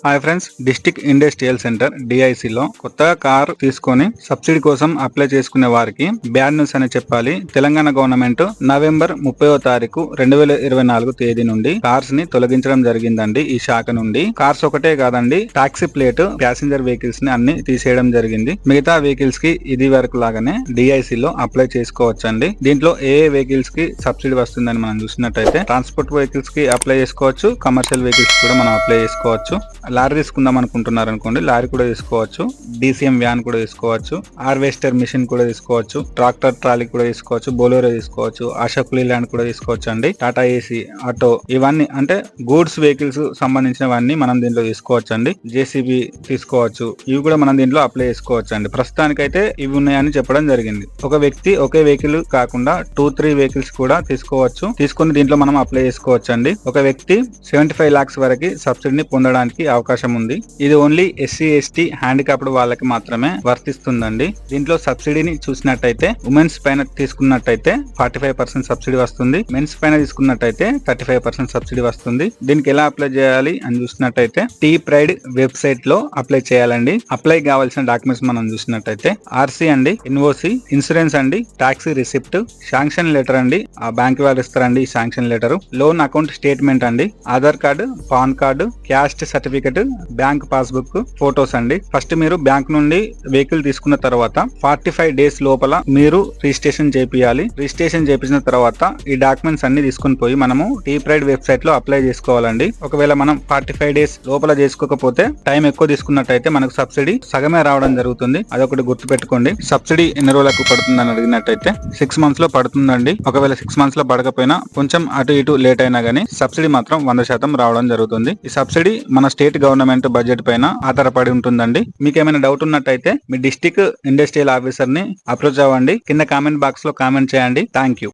Hi friends, district industrial centre DIC లో కొత్తగా car తీసుకొని సబ్సిడీ కోసం అప్లై చేసుకునే వారికి బ్యాడ్ న్యూస్ అని చెప్పాలి. తెలంగాణ గవర్నమెంట్ నవంబర్ 30వ తారీఖు 2024 తేదీ నుండి కార్స్ ని తొలగించడం జరిగిందండి. ఈ శాఖ నుండి కార్స్ ఒకటే కాదండి, టాక్సీ ప్లేట్ ప్యాసింజర్ వెహికల్స్ ని అన్ని తీసేయడం జరిగింది. మిగతా వెహికల్స్ కి ఇది వరకు లాగానే DIC లో అప్లై చేసుకోవచ్చండి. దీంట్లో ఏ వెహికల్స్ కి సబ్సిడీ వస్తుందని మనం చూసినట్టయితే ట్రాన్స్పోర్ట్ వెహికల్స్ కి అప్లై చేసుకోవచ్చు, కమర్షియల్ వెహికల్స్ కూడా మనం అప్లై చేసుకోవచ్చు. లారీ తీసుకుందాం అనుకుంటున్నారు అనుకోండి, లారీ కూడా తీసుకోవచ్చు, DCM వ్యాన్ కూడా తీసుకోవచ్చు, హార్వెస్టర్ మిషన్ కూడా తీసుకోవచ్చు, ట్రాక్టర్ ట్రాలీ కూడా తీసుకోవచ్చు, బోలోరో తీసుకోవచ్చు, అశోక్ ల్యాండ్ కూడా తీసుకోవచ్చు అండి, టాటా ఏసీ ఆటో, ఇవన్నీ అంటే గూడ్స్ వెహికల్స్ సంబంధించినవన్నీ మనం దీంట్లో తీసుకోవచ్చు అండి. JCB తీసుకోవచ్చు, ఇవి కూడా మనం దీంట్లో అప్లై చేసుకోవచ్చు అండి. ప్రస్తుతానికైతే ఇవి ఉన్నాయని చెప్పడం జరిగింది. ఒక వ్యక్తి ఒకే వెహికల్ కాకుండా 2-3 వెహికల్స్ కూడా తీసుకోవచ్చు, తీసుకుని దీంట్లో మనం అప్లై చేసుకోవచ్చు అండి. ఒక వ్యక్తి 75 lakhs వరకు సబ్సిడీని పొందడానికి అవకాశం ఉంది. ఇది ఓన్లీ SC/ST హ్యాండిక్యాప్డ్ వాళ్ళకి మాత్రమే వర్తిస్తుందండి. దీంట్లో సబ్సిడీని చూసినట్టయితే ఉమెన్స్ పైన తీసుకున్నట్టయితే 45% సబ్సిడీ వస్తుంది, మెన్స్ పైన తీసుకున్నట్టయితే 35% సబ్సిడీ వస్తుంది. దీనికి ఎలా అప్లై చేయాలి అని చూసినట్టయితే T-Pride వెబ్సైట్ లో అప్లై చేయాలండి. అప్లై కావాల్సిన డాక్యుమెంట్స్ మనం చూసినట్టయితే RC అండి, NOC, ఇన్సూరెన్స్ అండి, టాక్సీ రిసిప్ట్, శాంక్షన్ లెటర్ అండి, ఆ బ్యాంక్ వాళ్ళు ఇస్తారండి ఈ sanction letter, loan account statement అండి, Aadhaar card, PAN card, caste certificate, bank passbook, photos అండి. ఫస్ట్ మీరు బ్యాంక్ నుండి వెహికల్ తీసుకున్న తర్వాత 45 days లోపల మీరు రిజిస్ట్రేషన్ చేపియాలి. రిజిస్ట్రేషన్ చేపించిన తర్వాత ఈ డాక్యుమెంట్స్ అన్ని తీసుకుని పోయి మనము T-Pride వెబ్సైట్ లో అప్లై చేసుకోవాలండి. ఒకవేళ మనం 45 days లోపల చేసుకోకపోతే, టైం ఎక్కువ తీసుకున్నట్టయితే మనకు సబ్సిడీ సగమే రావడం జరుగుతుంది. అదొకటి గుర్తు పెట్టుకోండి. సబ్సిడీ ఎన్ని రోజులకు పడుతుందని అడిగినట్టయితే 6 months లో పడుతుందండి. ఒకవేళ 6 months లో పడకపోయినా కొంచెం అటు ఇటు లేట్ అయినా గానీ సబ్సిడీ మాత్రం 100% రావడం జరుగుతుంది. ఈ సబ్సిడీ మన స్టేట్ గవర్నమెంట్ బడ్జెట్ పైన ఆధారపడి ఉంటుందండి. మీకు ఏమైనా డౌట్ ఉన్నట్టయితే మీ డిస్ట్రిక్ట్ ఇండస్ట్రియల్ ఆఫీసర్ ని అప్రోచ్ అవ్వండి. కింద కామెంట్ బాక్స్ లో కామెంట్ చేయండి. Thank you.